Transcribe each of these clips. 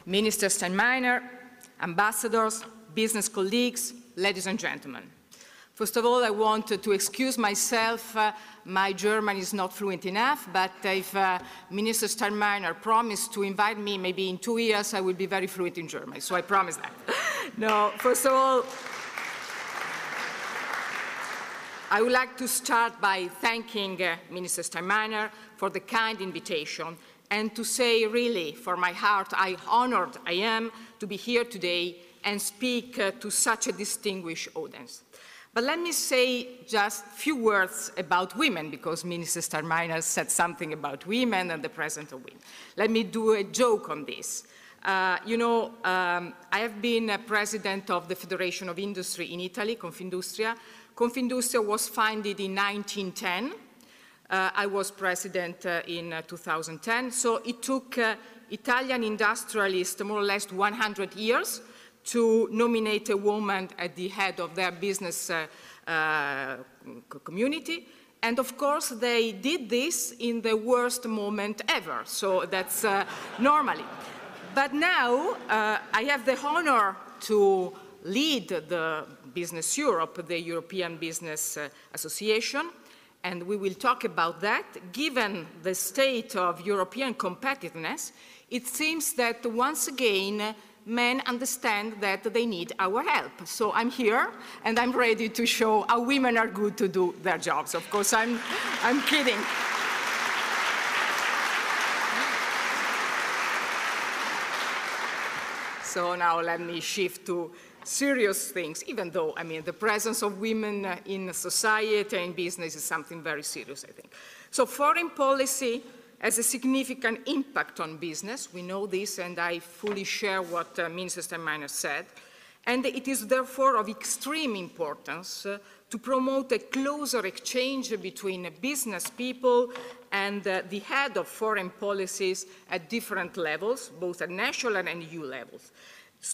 Minister Steinmeier, ambassadors, business colleagues, ladies and gentlemen. First of all, I want to excuse myself. My German is not fluent enough, but if Minister Steinmeier promised to invite me, maybe in 2 years, I will be very fluent in German, so I promise that. No, first of all, I would like to start by thanking Minister Steinmeier for the kind invitation and to say really, for my heart, how honored I am to be here today and speak to such a distinguished audience. But let me say just a few words about women, because Minister Steinmeier said something about women and the presence of women. Let me do a joke on this. I have been president of the Federation of Industry in Italy, Confindustria. Confindustria was founded in 1910. I was president in 2010, so it took Italian industrialists more or less 100 years to nominate a woman at the head of their business community. And of course, they did this in the worst moment ever, so that's normally. But now, I have the honor to lead the BusinessEurope, the European Business Association, and we will talk about that. Given the state of European competitiveness, it seems that once again, men understand that they need our help. So I'm here, and I'm ready to show how women are good to do their jobs. Of course, I'm kidding. So now let me shift to serious things, even though, I mean, the presence of women in society and business is something very serious, I think. So foreign policy has a significant impact on business. We know this, and I fully share what Minister Steinmeier said. And it is therefore of extreme importance to promote a closer exchange between business people and the head of foreign policies at different levels, both at national and EU levels.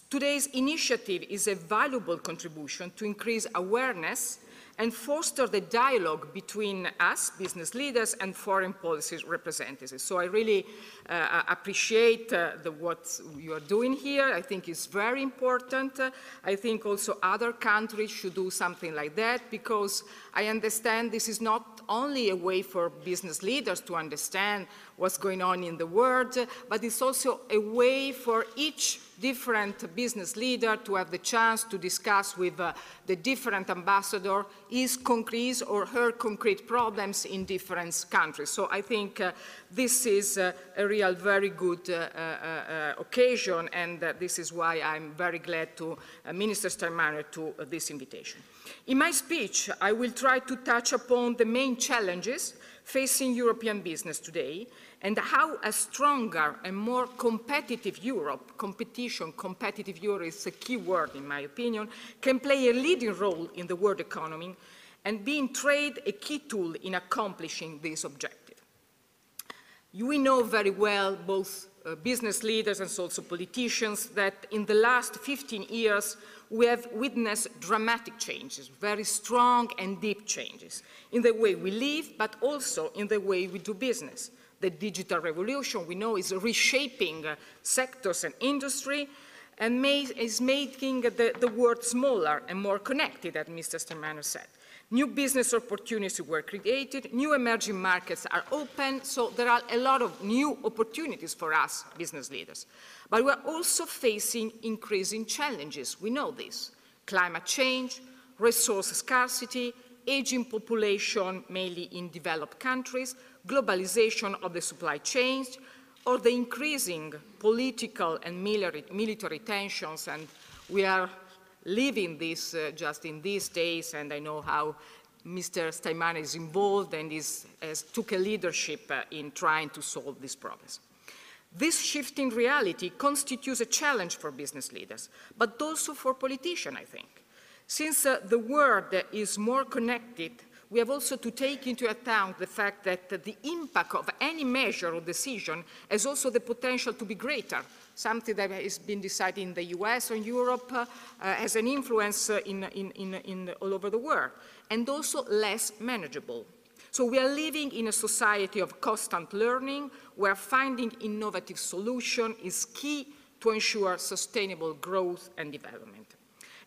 Today's initiative is a valuable contribution to increase awareness and foster the dialogue between us, business leaders, and foreign policy representatives. So I really appreciate what you are doing here. I think it's very important. I think also other countries should do something like that, because I understand this is not only a way for business leaders to understand what's going on in the world, but it's also a way for each different business leader to have the chance to discuss with the different ambassador his concrete or her concrete problems in different countries. So I think this is a real very good occasion, and this is why I'm very glad to Minister Steinmeier to this invitation. In my speech, I will try to touch upon the main challenges facing European business today and how a stronger and more competitive Europe, competitive Europe is a key word in my opinion, can play a leading role in the world economy and being trade a key tool in accomplishing this objective. We know very well, both business leaders and also politicians, that in the last 15 years we have witnessed dramatic changes, very strong and deep changes in the way we live, but also in the way we do business. The digital revolution, we know, is reshaping sectors and industry and is making the world smaller and more connected, as Mr. Steinmeier said. New business opportunities were created, new emerging markets are open, so there are a lot of new opportunities for us, business leaders. But we're also facing increasing challenges, we know this. Climate change, resource scarcity, aging population, mainly in developed countries, globalization of the supply chains, or the increasing political and military tensions, and we are living this just in these days, and I know how Mr. Steinmeier is involved and took a leadership in trying to solve these problems. This shifting reality constitutes a challenge for business leaders, but also for politicians, I think. Since the world is more connected, we have also to take into account the fact that the impact of any measure or decision has also the potential to be greater. Something that has been decided in the US or Europe has an influence all over the world, and also less manageable. So we are living in a society of constant learning, where finding innovative solutions is key to ensure sustainable growth and development.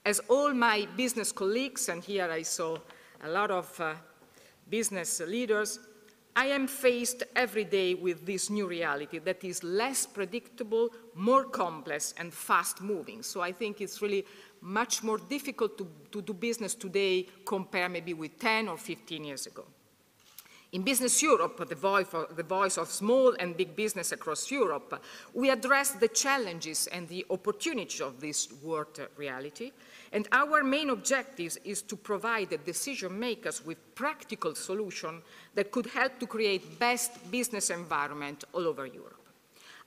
As all my business colleagues, and here I saw a lot of business leaders, I am faced every day with this new reality that is less predictable, more complex, and fast-moving. So I think it's really much more difficult to do business today compared maybe with 10 or 15 years ago. In Business Europe, the voice of small and big business across Europe, we address the challenges and the opportunities of this world reality. And our main objective is to provide the decision makers with practical solutions that could help to create best business environment all over Europe.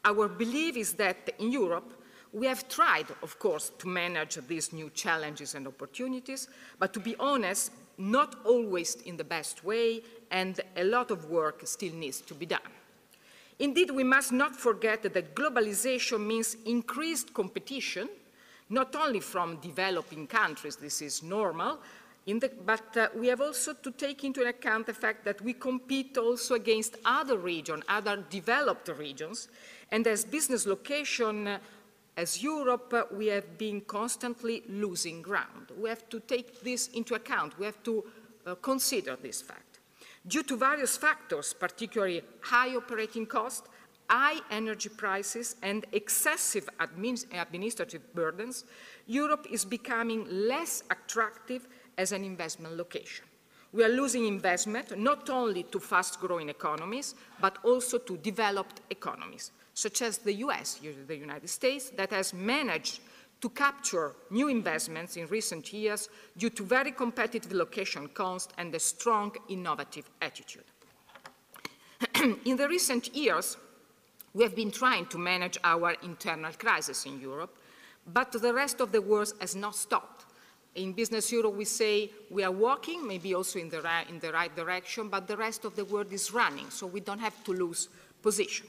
Our belief is that in Europe, we have tried, of course, to manage these new challenges and opportunities, but to be honest, not always in the best way, and a lot of work still needs to be done. Indeed, we must not forget that globalization means increased competition, not only from developing countries, this is normal, but we have also to take into account the fact that we compete also against other regions, other developed regions, and as business location, as Europe, we have been constantly losing ground. We have to take this into account. We have to consider this fact. Due to various factors, particularly high operating costs, high energy prices, and excessive administrative burdens, Europe is becoming less attractive as an investment location. We are losing investment not only to fast-growing economies, but also to developed economies, such as the US, the United States, that has managed to capture new investments in recent years due to very competitive location cost and a strong innovative attitude. In the recent years, we have been trying to manage our internal crisis in Europe, but the rest of the world has not stopped. In Business Europe, we say we are walking, maybe also in the right direction, but the rest of the world is running, so we don't have to lose position.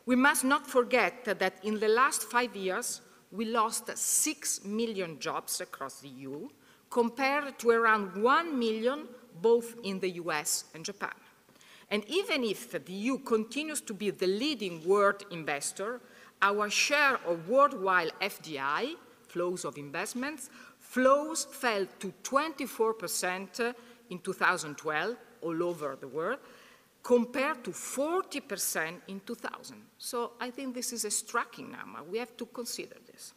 We must not forget that in the last 5 years, we lost 6 million jobs across the EU, compared to around 1 million both in the US and Japan. And even if the EU continues to be the leading world investor, our share of worldwide FDI, flows of investments, fell to 24% in 2012 all over the world, compared to 40% in 2000. So I think this is a striking number. We have to consider this.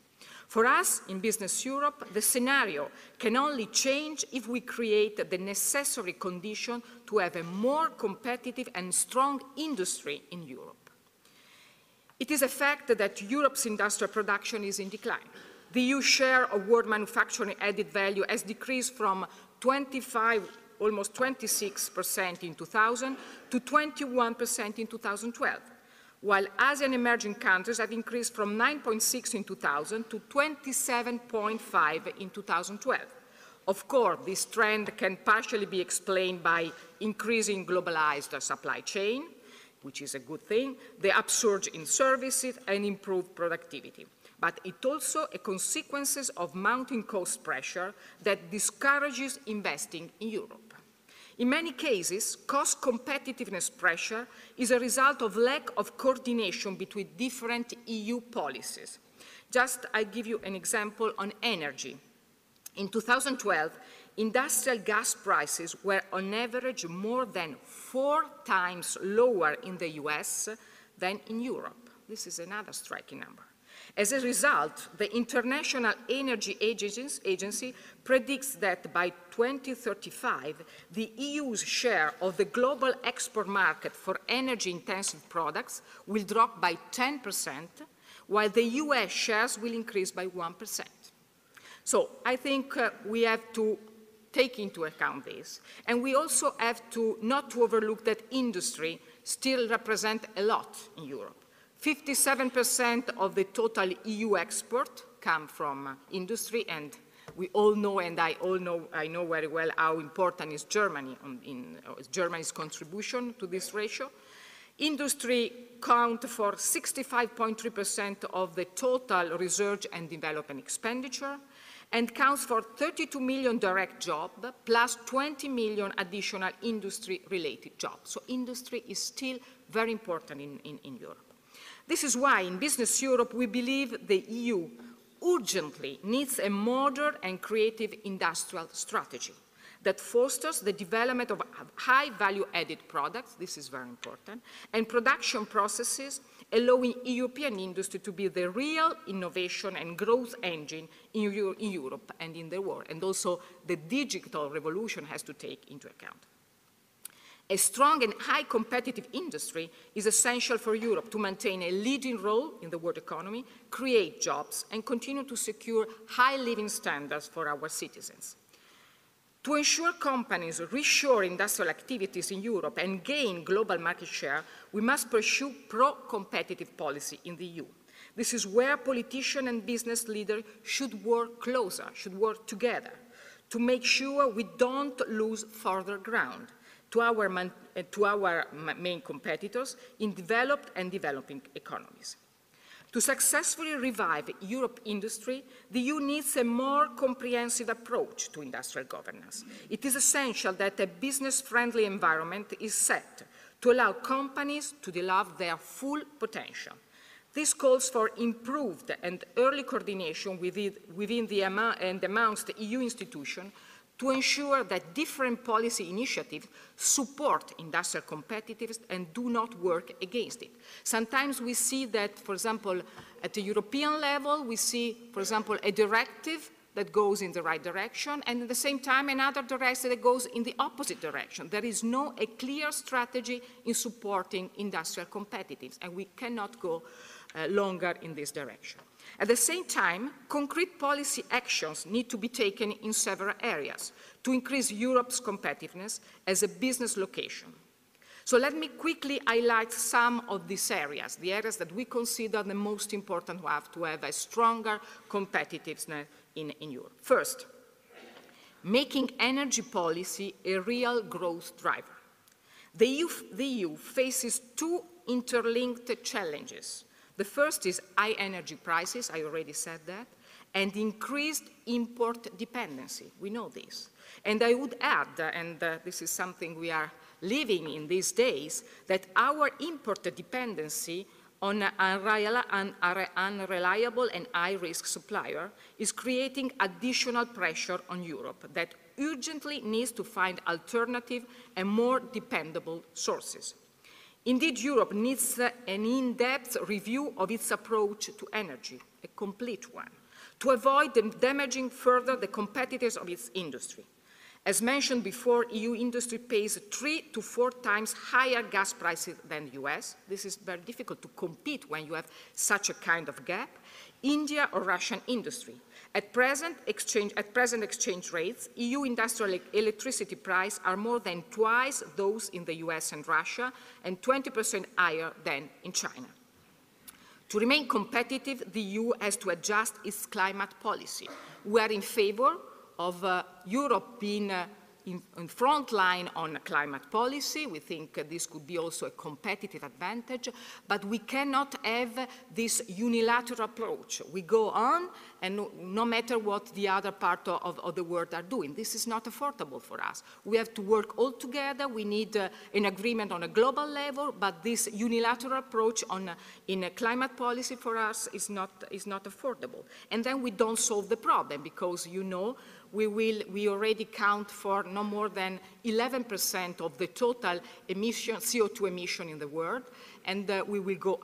For us, in Business Europe, the scenario can only change if we create the necessary condition to have a more competitive and strong industry in Europe. It is a fact that Europe's industrial production is in decline. The EU share of world manufacturing added value has decreased from almost 26% in 2000 to 21% in 2012, while Asian emerging countries have increased from 9.6 in 2000 to 27.5 in 2012. Of course, this trend can partially be explained by increasing globalized supply chain, which is a good thing, the upsurge in services and improved productivity. But it also a consequence of mounting cost pressure that discourages investing in Europe. In many cases, cost competitiveness pressure is a result of lack of coordination between different EU policies. Just I give you an example on energy. In 2012, industrial gas prices were on average more than 4 times lower in the US than in Europe. This is another striking number. As a result, the International Energy Agency predicts that by 2035, the EU's share of the global export market for energy-intensive products will drop by 10%, while the US shares will increase by 1%. So I think we have to take into account this. And we also have to not to overlook that industry still represents a lot in Europe. 57% of the total EU export come from industry, and we all know, and I know very well how important is Germany Germany's contribution to this ratio. Industry count for 65.3% of the total research and development expenditure, and counts for 32 million direct jobs, plus 20 million additional industry-related jobs. So industry is still very important in Europe. This is why in Business Europe we believe the EU urgently needs a modern and creative industrial strategy that fosters the development of high value-added products, this is very important, and production processes allowing European industry to be the real innovation and growth engine in Europe and in the world, and also the digital revolution has to take into account. A strong and high competitive industry is essential for Europe to maintain a leading role in the world economy, create jobs, and continue to secure high living standards for our citizens. To ensure companies reshore industrial activities in Europe and gain global market share, we must pursue pro-competitive policy in the EU. This is where politicians and business leaders should work closer, should work together, to make sure we don't lose further ground to our main competitors in developed and developing economies. To successfully revive Europe industry, the EU needs a more comprehensive approach to industrial governance. It is essential that a business-friendly environment is set to allow companies to develop their full potential. This calls for improved and early coordination within the and amongst the EU institutions to ensure that different policy initiatives support industrial competitiveness and do not work against it. Sometimes we see that, for example, at the European level, we see, for example, a directive that goes in the right direction, and at the same time another directive that goes in the opposite direction. There is no a clear strategy in supporting industrial competitiveness, and we cannot go longer in this direction. At the same time, concrete policy actions need to be taken in several areas to increase Europe's competitiveness as a business location. So let me quickly highlight some of these areas, the areas that we consider the most important to have a stronger competitiveness in Europe. First, making energy policy a real growth driver. The EU faces two interlinked challenges. The first is high energy prices, I already said that, and increased import dependency. We know this. And I would add, and this is something we are living in these days, that our import dependency on an unreliable and high-risk supplier is creating additional pressure on Europe that urgently needs to find alternative and more dependable sources. Indeed, Europe needs an in-depth review of its approach to energy, a complete one, to avoid damaging further the competitiveness of its industry. As mentioned before, EU industry pays 3 to 4 times higher gas prices than the US. This is very difficult to compete when you have such a kind of gap. India or Russian industry. At present exchange rates, EU industrial electricity prices are more than twice those in the US and Russia, and 20% higher than in China. To remain competitive, the EU has to adjust its climate policy. We are in favor of Europe being in front line on climate policy. We think this could be also a competitive advantage, but we cannot have this unilateral approach. We go on, and no matter what the other part of the world are doing. This is not affordable for us. We have to work all together. We need an agreement on a global level, but this unilateral approach in climate policy for us is not affordable. And then we don't solve the problem, because, you know, we already count for no more than 11% of the total CO2 emission in the world, and we will go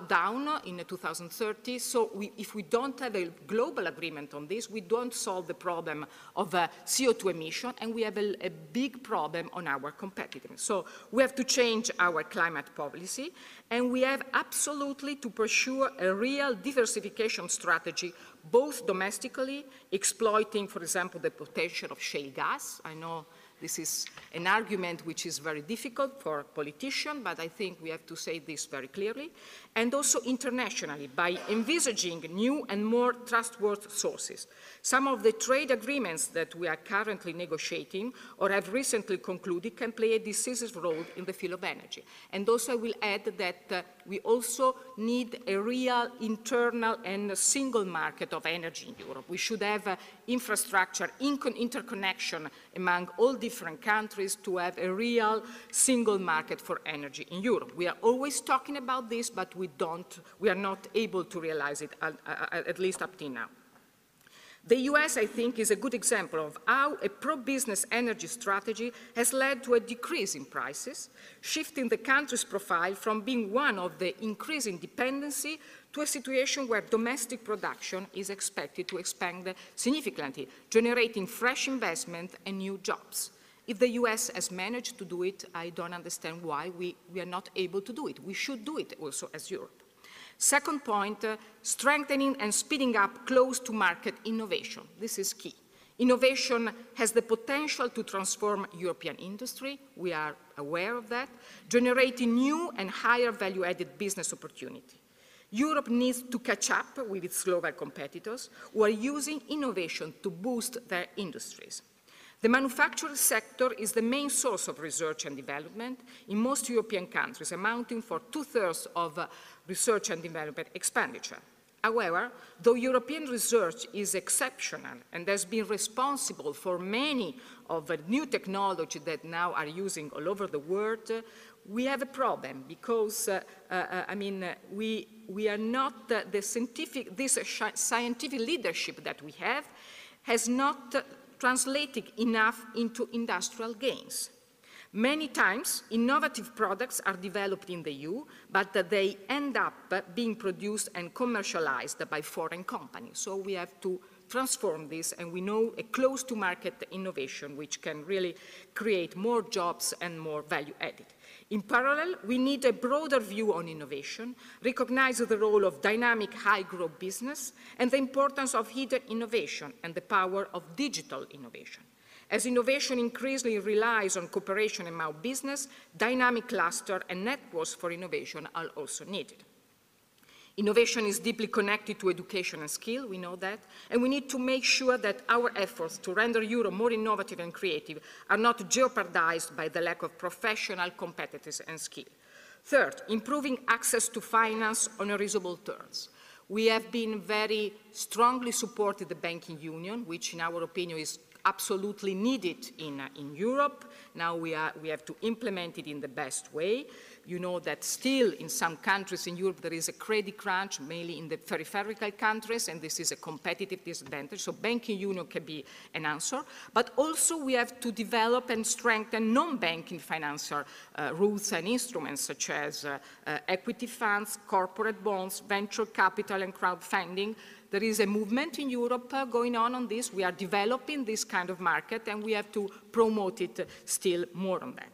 down in 2030. So if we don't have a global agreement on this, we don't solve the problem of CO2 emission, and we have a big problem on our competitiveness. So we have to change our climate policy, and we have absolutely to pursue a real diversification strategy, both domestically, exploiting, for example, the potential of shale gas. I know this is an argument which is very difficult for politicians, but I think we have to say this very clearly, and also internationally by envisaging new and more trustworthy sources. Some of the trade agreements that we are currently negotiating or have recently concluded can play a decisive role in the field of energy. And also I will add that we also need a real internal and single market of energy in Europe. We should have infrastructure, interconnection among all different countries to have a real single market for energy in Europe. We are always talking about this, but we are not able to realize it, at least up till now. The US, I think, is a good example of how a pro-business energy strategy has led to a decrease in prices, shifting the country's profile from being one of the increasing dependency to a situation where domestic production is expected to expand significantly, generating fresh investment and new jobs. If the US has managed to do it, I don't understand why we are not able to do it. We should do it also as Europe. Second point, strengthening and speeding up close-to-market innovation. This is key. Innovation has the potential to transform European industry. We are aware of that, generating new and higher value-added business opportunity. Europe needs to catch up with its global competitors who are using innovation to boost their industries. The manufacturing sector is the main source of research and development in most European countries, amounting for 2/3 of research and development expenditure. However, though European research is exceptional and has been responsible for many of the new technology that now are using all over the world, we have a problem because, we are not this scientific leadership that we have has not translated enough into industrial gains. Many times, innovative products are developed in the EU, but they end up being produced and commercialized by foreign companies. So we have to transform this, and we know a close-to-market innovation which can really create more jobs and more value added. In parallel, we need a broader view on innovation, recognize the role of dynamic high-growth business and the importance of hidden innovation and the power of digital innovation. As innovation increasingly relies on cooperation among business, dynamic cluster and networks for innovation are also needed. Innovation is deeply connected to education and skill, we know that, and we need to make sure that our efforts to render Europe more innovative and creative are not jeopardized by the lack of professional competence and skill. Third, improving access to finance on reasonable terms. We have been very strongly supported the banking union, which in our opinion is absolutely needed in Europe. Now we have to implement it in the best way. You know that still in some countries in Europe there is a credit crunch, mainly in the peripheral countries, and this is a competitive disadvantage. So banking union can be an answer. But also we have to develop and strengthen non-banking financial rules and instruments such as equity funds, corporate bonds, venture capital and crowdfunding. There is a movement in Europe going on this. We are developing this kind of market, and we have to promote it still more on that.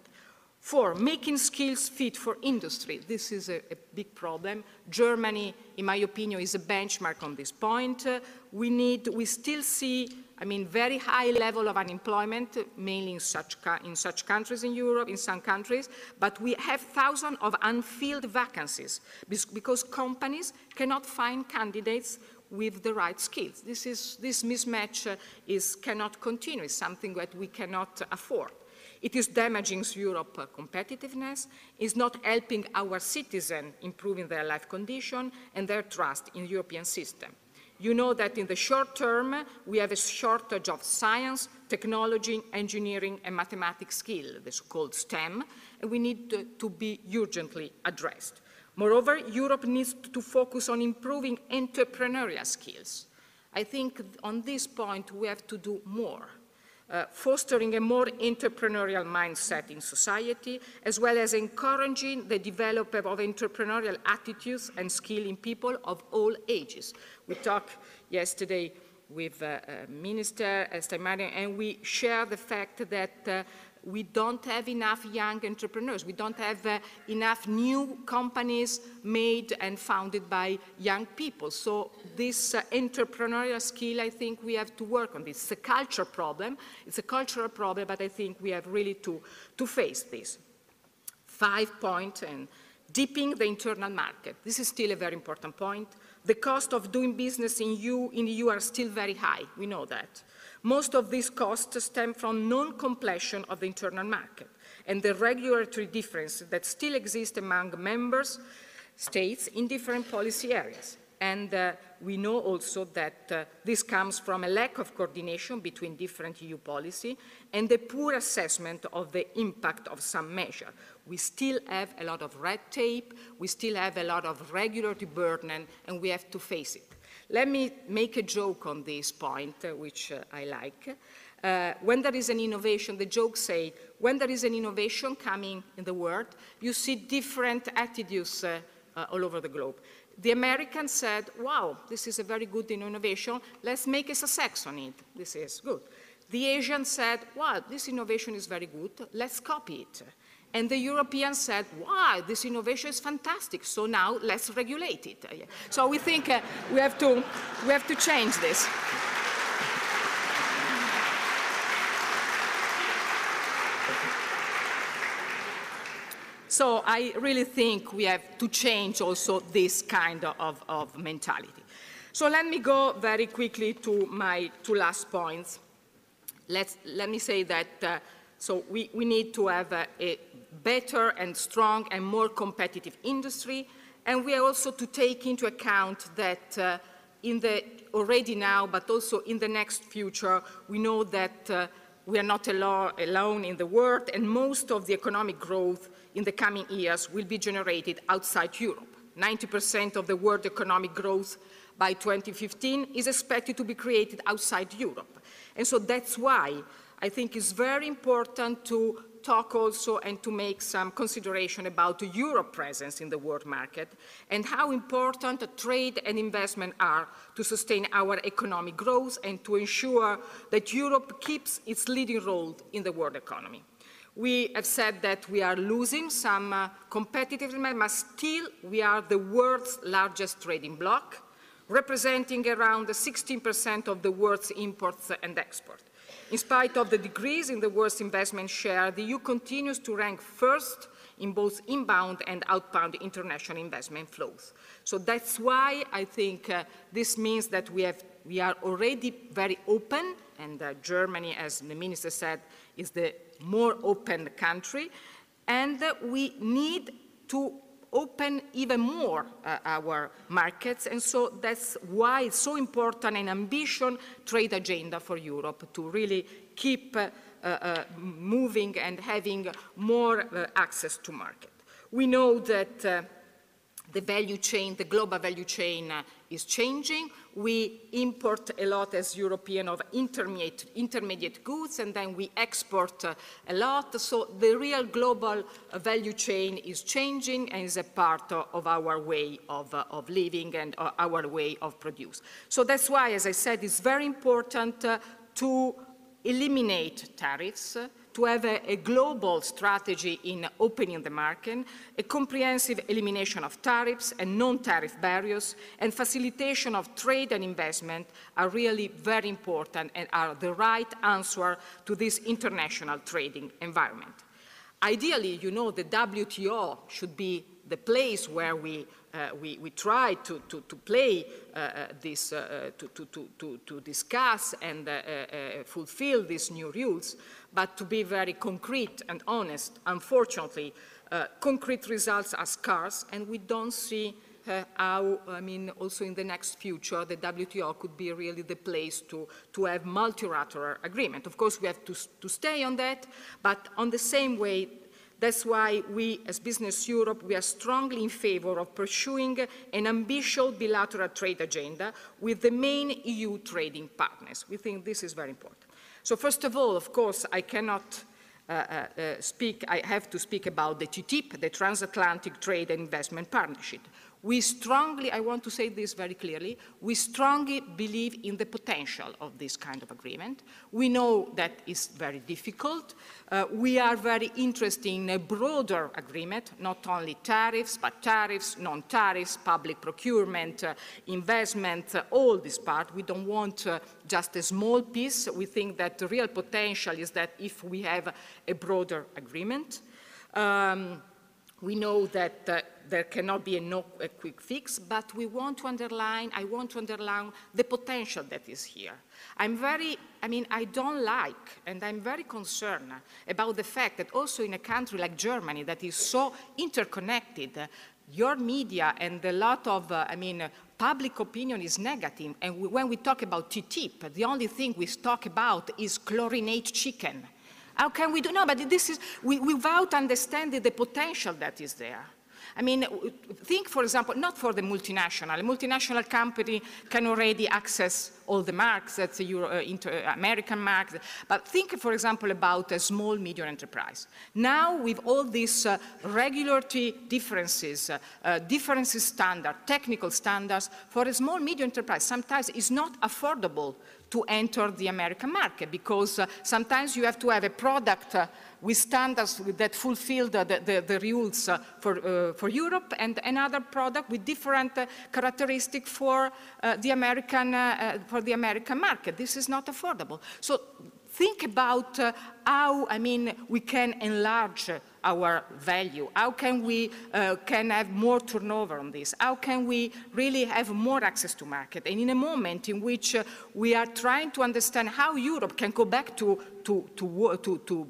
4, making skills fit for industry. This is a big problem. Germany, in my opinion, is a benchmark on this point. We still see, very high level of unemployment, mainly in such countries in Europe, in some countries, but we have thousands of unfilled vacancies because companies cannot find candidates with the right skills. This mismatch cannot continue. It's something that we cannot afford. It is damaging Europe's competitiveness, is not helping our citizens improving their life condition and their trust in the European system. You know that in the short term, we have a shortage of science, technology, engineering, and mathematics skills, the so-called STEM, and we need to be urgently addressed. Moreover, Europe needs to focus on improving entrepreneurial skills. I think on this point we have to do more. Fostering a more entrepreneurial mindset in society, as well as encouraging the development of entrepreneurial attitudes and skill in people of all ages. We talked yesterday with Minister Steinmeier, and we share the fact that we don't have enough young entrepreneurs. We don't have enough new companies made and founded by young people. So this entrepreneurial skill, I think we have to work on this. It's a culture problem. It's a cultural problem, but I think we have really to face this. 5 point, and deepening the internal market. This is still a very important point. The cost of doing business in the EU are still very high. We know that. Most of these costs stem from non-completion of the internal market and the regulatory difference that still exists among members states in different policy areas. And we know also that this comes from a lack of coordination between different EU policy and the poor assessment of the impact of some measure. We still have a lot of red tape, we still have a lot of regulatory burden, and we have to face it. Let me make a joke on this point, which I like. When there is an innovation, the joke says, when there is an innovation coming in the world, you see different attitudes all over the globe. The Americans said, wow, this is a very good innovation, let's make a success on it. This is good. The Asians said, wow, this innovation is very good, let's copy it. And the Europeans said, wow, this innovation is fantastic, so now let's regulate it. So we think we have to change this. So I really think we have to change also this kind of mentality. So let me go very quickly to my two last points. Let me say that so we need to have a better and strong and more competitive industry, and we are also to take into account that already now, but also in the next future, we know that we are not alone in the world, and most of the economic growth in the coming years will be generated outside Europe. 90% of the world economic growth by 2015 is expected to be created outside Europe. And so that's why I think it's very important to talk also and to make some consideration about Europe's presence in the world market and how important trade and investment are to sustain our economic growth and to ensure that Europe keeps its leading role in the world economy. We have said that we are losing some competitiveness, but still we are the world's largest trading bloc, representing around 16% of the world's imports and exports. In spite of the decrease in the world's investment share, the EU continues to rank first in both inbound and outbound international investment flows. So that's why I think this means that we are already very open, and Germany, as the minister said, is the more open country, and we need to open even more our markets, and so that's why it's so important an ambitious trade agenda for Europe to really keep moving and having more access to market. We know that the value chain, the global value chain is changing. We import a lot as European of intermediate goods, and then we export a lot. So the real global value chain is changing and is a part of our way of living and our way of produce. So that's why, as I said, it's very important to eliminate tariffs, to have a global strategy in opening the market, a comprehensive elimination of tariffs and non-tariff barriers, and facilitation of trade and investment are really very important and are the right answer to this international trading environment. Ideally, you know, the WTO should be the place where we try to play this, to discuss and fulfill these new rules, but to be very concrete and honest, unfortunately, concrete results are scarce, and we don't see how, I mean, also in the next future, the WTO could be really the place to have multilateral agreement. Of course, we have to stay on that, but on the same way, that's why we, as Business Europe, we are strongly in favor of pursuing an ambitious bilateral trade agenda with the main EU trading partners. We think this is very important. So first of all, of course, I cannot I have to speak about the TTIP, the Transatlantic Trade and Investment Partnership. We strongly, I want to say this very clearly, we strongly believe in the potential of this kind of agreement. We know that it's very difficult. We are very interested in a broader agreement, not only tariffs, but tariffs, non-tariffs, public procurement, investment, all this part. We don't want just a small piece. We think that the real potential is that if we have a broader agreement. We know that there cannot be a quick fix, but we want to underline, I want to underline the potential that is here. I don't like, and I'm very concerned about the fact that also in a country like Germany that is so interconnected, your media and a lot of, public opinion is negative. And when we talk about TTIP, the only thing we talk about is chlorinate chicken. How can we do? No, but this is, without understanding the potential that is there. I mean, think, for example, not for the multinational. A multinational company can already access all the marks, that's the American marks, but think, for example, about a small, medium enterprise. Now, with all these regulatory differences, technical standards, for a small, medium enterprise, sometimes it's not affordable to enter the American market, because sometimes you have to have a product with standards that fulfill the rules for Europe, and another product with different characteristics for the American market. This is not affordable. So think about how, we can enlarge our value. How can we can have more turnover on this? How can we really have more access to market? And in a moment in which we are trying to understand how Europe can go back to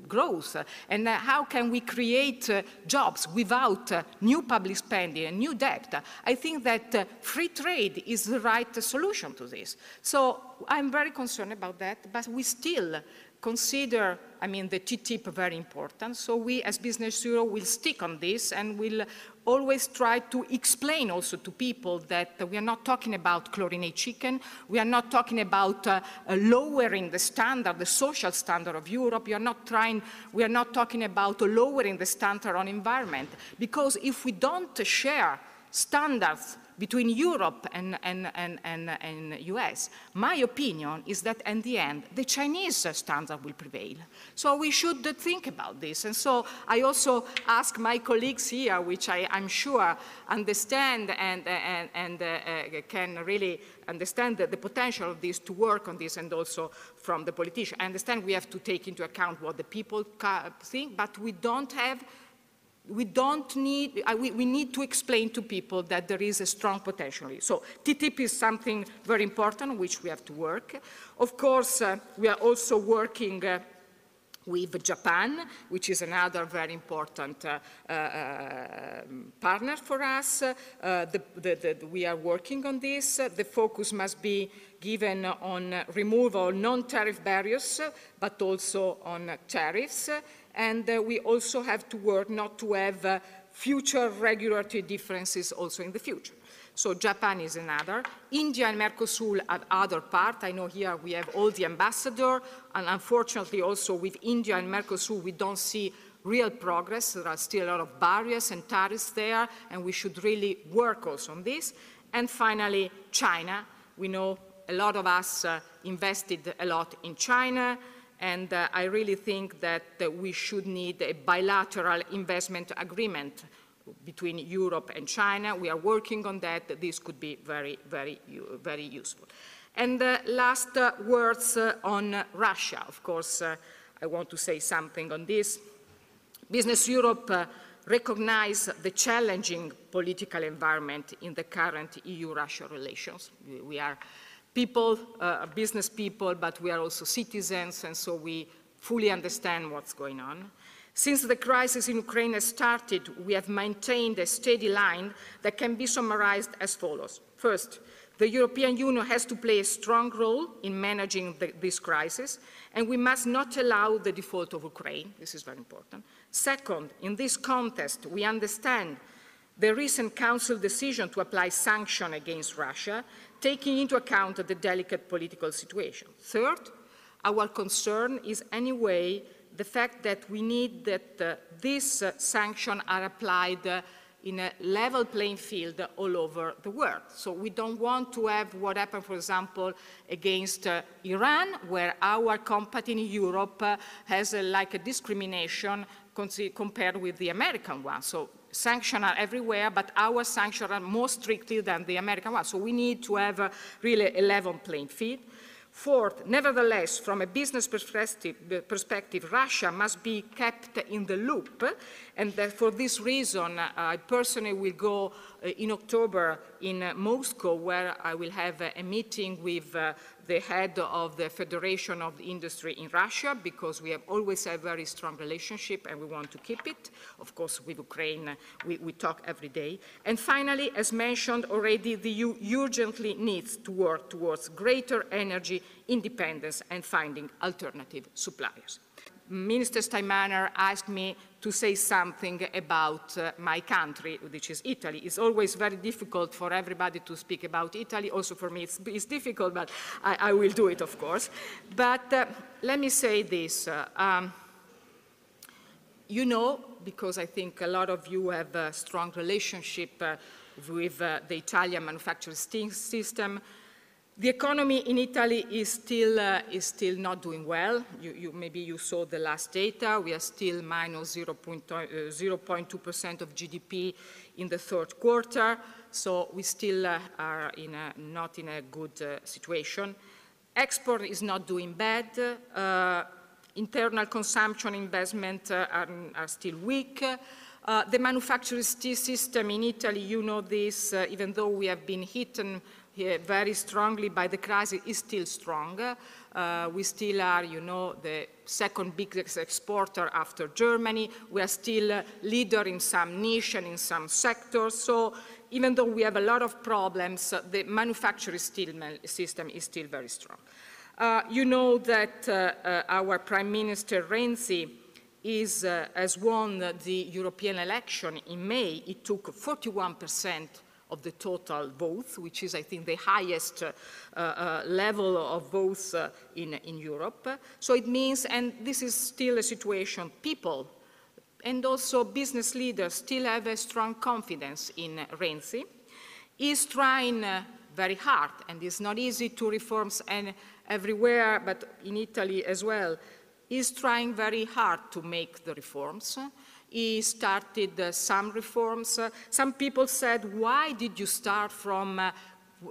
growth, and how can we create jobs without new public spending and new debt, I think that free trade is the right solution to this. So I'm very concerned about that, but we still consider, the TTIP very important. So we, as Business Europe, will stick on this and will always try to explain also to people that we are not talking about chlorinate chicken. We are not talking about lowering the standard, the social standard of Europe. We are not talking about lowering the standard on environment. Because if we don't share standards between Europe and US, my opinion is that in the end, the Chinese standard will prevail. So we should think about this. And so I also ask my colleagues here, which I'm sure understand and can really understand the potential of this, to work on this, and also from the politicians. I understand we have to take into account what the people think, but we need to explain to people that there is a strong potential. So TTIP is something very important on which we have to work. Of course, we are also working with Japan, which is another very important partner for us. We are working on this. The focus must be given on removal of non-tariff barriers, but also on tariffs. And we also have to work not to have future regulatory differences also in the future. So Japan is another. India and Mercosur are other part. I know here we have all the ambassador, and unfortunately also with India and Mercosur we don't see real progress. There are still a lot of barriers and tariffs there, and we should really work also on this. And finally, China. We know a lot of us invested a lot in China, and I really think that we should need a bilateral investment agreement between Europe and China. We are working on that. This could be very, very, very useful. And last words on Russia. Of course, I want to say something on this. Business Europe recognizes the challenging political environment in the current EU-Russia relations. We are people, business people, but we are also citizens, and so we fully understand what's going on. Since the crisis in Ukraine has started, we have maintained a steady line that can be summarized as follows. First, the European Union has to play a strong role in managing this crisis, and we must not allow the default of Ukraine. This is very important. Second, in this context, we understand the recent Council decision to apply sanctions against Russia, taking into account the delicate political situation. Third, our concern is anyway the fact that we need that these sanctions are applied in a level playing field all over the world. So we don't want to have what happened, for example, against Iran, where our company in Europe has like a discrimination compared with the American one. So sanctions are everywhere, but our sanctions are more strictly than the American one. So we need to have really a level playing field. Fourth, nevertheless, from a business perspective, Russia must be kept in the loop, and for this reason, I personally will go in October in Moscow, where I will have a meeting with the head of the Federation of the Industry in Russia, because we have always had a very strong relationship and we want to keep it. Of course, with Ukraine, we talk every day. And finally, as mentioned already, the EU urgently needs to work towards greater energy independence and finding alternative suppliers. Minister Steinmeier asked me to say something about my country, which is Italy. It's always very difficult for everybody to speak about Italy. Also for me it's difficult, but I will do it, of course. But let me say this. You know, because I think a lot of you have a strong relationship with the Italian manufacturing system, the economy in Italy is still not doing well. Maybe you saw the last data. We are still minus 0.2% of GDP in the third quarter. So we still are not in a good situation. Export is not doing bad. Internal consumption investment are still weak. The manufacturing system in Italy, you know this, even though we have been hit very strongly by the crisis, is still strong. We still are, you know, the second biggest exporter after Germany. We are still leader in some niche and in some sectors. So even though we have a lot of problems, the manufacturing system is still very strong. You know that our Prime Minister Renzi has won the European election in May. It took 41% of the total votes, which is, I think, the highest level of votes in Europe. So it means, and this is still a situation, people and also business leaders still have a strong confidence in Renzi. He's trying very hard, and it's not easy to reforms everywhere, but in Italy as well. He's trying very hard to make the reforms. He started some reforms. Some people said, why did you start from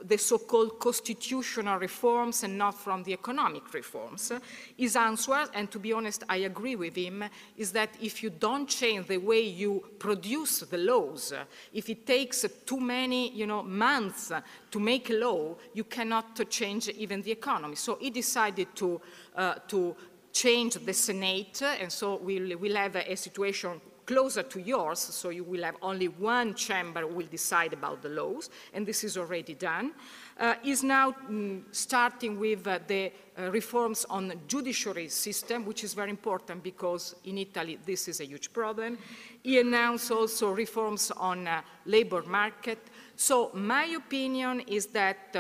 the so-called constitutional reforms and not from the economic reforms? His answer, and to be honest, I agree with him, is that if you don't change the way you produce the laws, if it takes too many, months to make a law, you cannot change even the economy. So he decided to change the Senate, and so we'll have a situation closer to yours, so you will have only one chamber who will decide about the laws, and this is already done. Is now starting with the reforms on the judiciary system, which is very important because in Italy this is a huge problem. He announced also reforms on labor market. So my opinion is that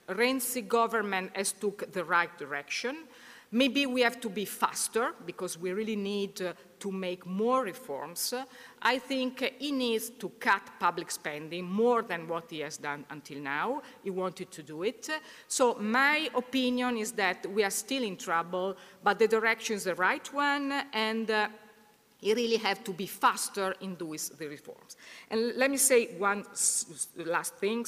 Renzi government has took the right direction. Maybe we have to be faster because we really need to make more reforms. I think he needs to cut public spending more than what he has done until now. He wanted to do it. So my opinion is that we are still in trouble, but the direction is the right one, and you really have to be faster in doing the reforms. And let me say one last thing.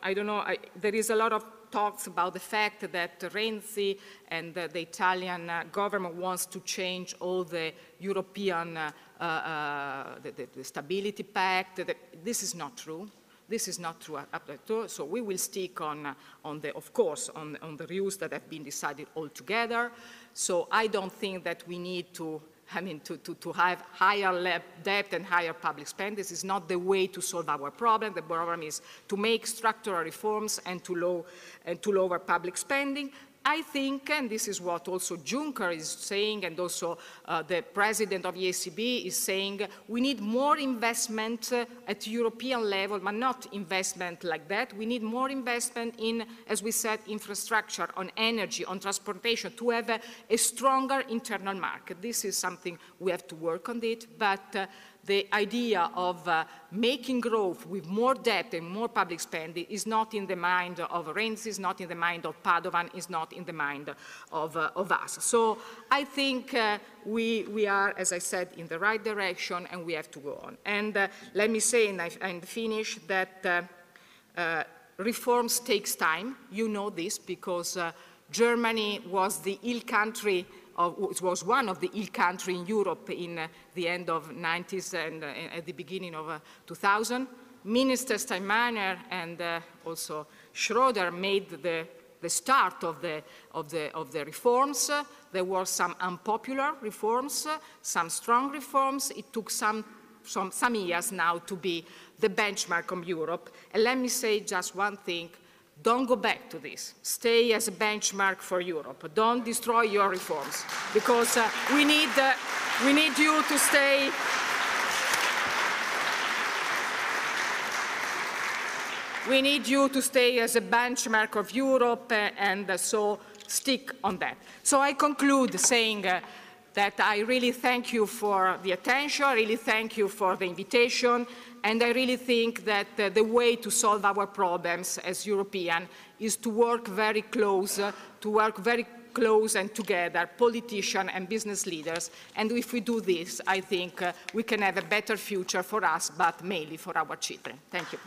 I don't know, there is a lot of talks about the fact that Renzi and the Italian government wants to change all the European the Stability Pact. This is not true. This is not true at all. So we will stick on the rules that have been decided altogether. So I don't think that we need to have higher debt and higher public spending. This is not the way to solve our problem. The problem is to make structural reforms and to lower public spending. I think, and this is what also Juncker is saying, and also the president of the ECB is saying, we need more investment at European level, but not investment like that. We need more investment in, as we said, infrastructure, on energy, on transportation, to have a stronger internal market. This is something we have to work on it, but the idea of making growth with more debt and more public spending is not in the mind of Renzi, is not in the mind of Padovan, is not in the mind of us. So I think we are, as I said, in the right direction, and we have to go on. And let me say, and finish, that reforms takes time. You know this because Germany was the ill country. It was one of the ill countries in Europe in the end of the 90s and at the beginning of 2000. Minister Steinmeier and also Schroeder made the the start of the reforms. There were some unpopular reforms, some strong reforms. It took some years now to be the benchmark of Europe. And let me say just one thing. Don't go back to this. Stay as a benchmark for Europe. Don't destroy your reforms, because we need you to stay. We need you to stay as a benchmark of Europe, and so stick on that. So I conclude saying that I really thank you for the attention, I really thank you for the invitation, and I really think that the way to solve our problems as Europeans is to work very close, and together, politicians and business leaders. And if we do this, I think we can have a better future for us, but mainly for our children. Thank you.